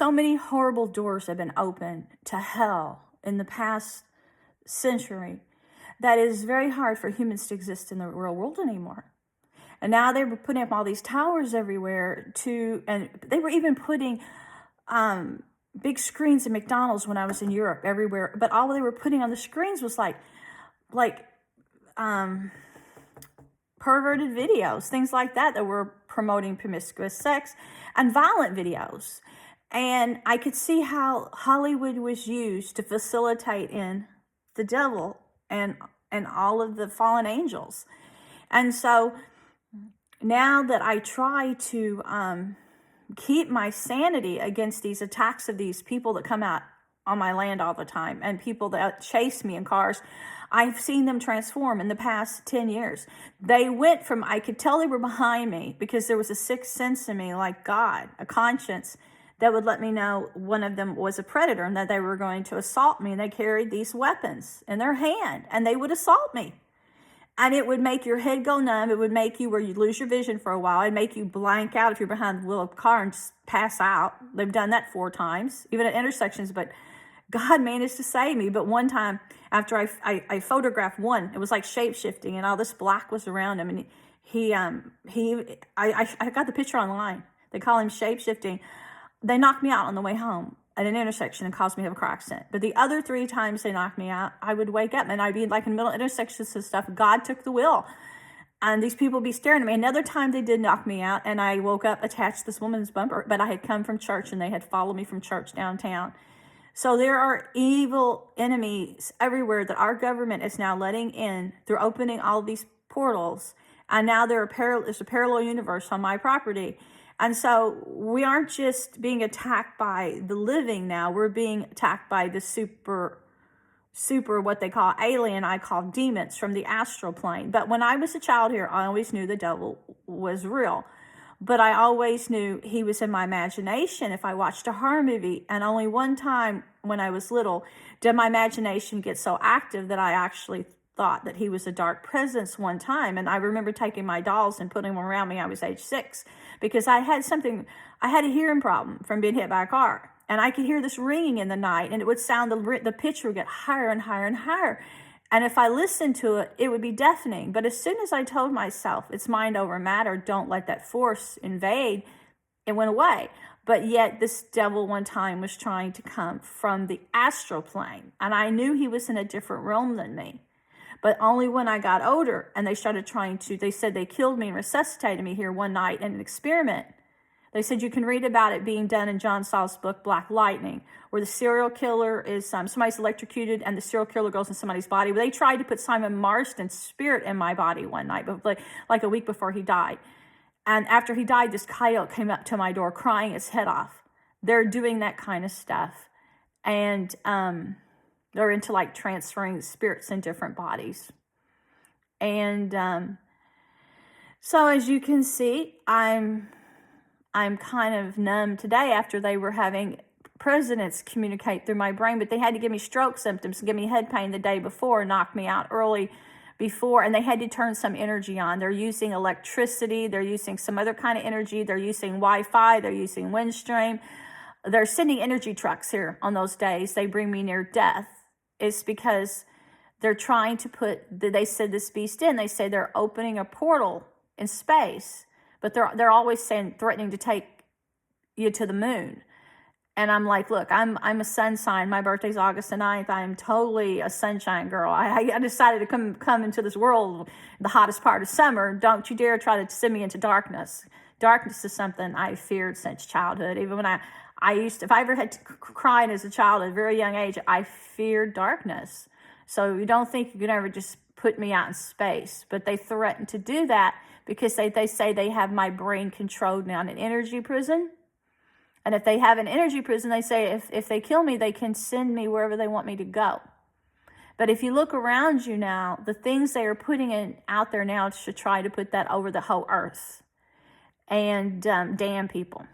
so many horrible doors have been opened to hell in the past century that it is very hard for humans to exist in the real world anymore. And now they were putting up all these towers everywhere and they were even putting big screens at McDonald's when I was in Europe everywhere. But all they were putting on the screens was like perverted videos, things like that were promoting promiscuous sex and violent videos. And I could see how Hollywood was used to facilitate in the devil and all of the fallen angels. And so now that I try to keep my sanity against these attacks of these people that come out on my land all the time and people that chase me in cars, I've seen them transform in the past 10 years. They went from, I could tell they were behind me because there was a sixth sense in me, like God, a conscience that would let me know one of them was a predator and that they were going to assault me. And they carried these weapons in their hand and they would assault me. And it would make your head go numb. It would make you where you lose your vision for a while. It'd make you blank out if you're behind the wheel of a car and just pass out. They've done that 4 times, even at intersections. But God managed to save me. But one time after I photographed one, it was like shape-shifting and all this black was around him. And I got the picture online. They call him shape-shifting. They knocked me out on the way home at an intersection and caused me to have a car accident. But the other 3 times they knocked me out, I would wake up and I'd be like in the middle of intersections and stuff. God took the wheel. And these people would be staring at me. Another time they did knock me out and I woke up attached to this woman's bumper, but I had come from church and they had followed me from church downtown. So there are evil enemies everywhere that our government is now letting in. They're opening all these portals. And now there's a parallel universe on my property. And so we aren't just being attacked by the living now. We're being attacked by the super what they call alien, I call demons from the astral plane. But when I was a child here, I always knew the devil was real. But I always knew he was in my imagination if I watched a horror movie. And only one time when I was little did my imagination get so active that I actually thought that he was a dark presence one time. And I remember taking my dolls and putting them around me. I was age 6 because I had a hearing problem from being hit by a car. And I could hear this ringing in the night and it would sound, the pitch would get higher and higher and higher. And if I listened to it, it would be deafening. But as soon as I told myself, it's mind over matter, don't let that force invade, it went away. But yet this devil one time was trying to come from the astral plane. And I knew he was in a different realm than me. But only when I got older and they started they said they killed me and resuscitated me here one night in an experiment. They said you can read about it being done in John Saul's book, Black Lightning, where the serial killer is, somebody's electrocuted and the serial killer goes in somebody's body. They tried to put Simon Marston's spirit in my body one night, like a week before he died. And after he died, this coyote came up to my door crying his head off. They're doing that kind of stuff. And they're into like transferring spirits in different bodies. And so as you can see, I'm kind of numb today after they were having presidents communicate through my brain, but they had to give me stroke symptoms and give me head pain the day before, knock me out early before, and they had to turn some energy on. They're using electricity, they're using some other kind of energy, they're using Wi-Fi, they're using Windstream. They're sending energy trucks here on those days. They bring me near death. It's because they're trying to they said this beast in, they say they're opening a portal in space. But they're always threatening to take you to the moon. And I'm like, look, I'm a sun sign. My birthday's August the 9th. I'm totally a sunshine girl. I decided to come into this world, the hottest part of summer. Don't you dare try to send me into darkness. Darkness is something I feared since childhood. Even when I used to, if I ever had to cry as a child at a very young age, I feared darkness. So you don't think you can ever just put me out in space. But they threaten to do that because they say they have my brain controlled now in an energy prison. And if they have an energy prison, they say if they kill me, they can send me wherever they want me to go. But if you look around you now, the things they are putting out there now to try to put that over the whole earth. And damn people.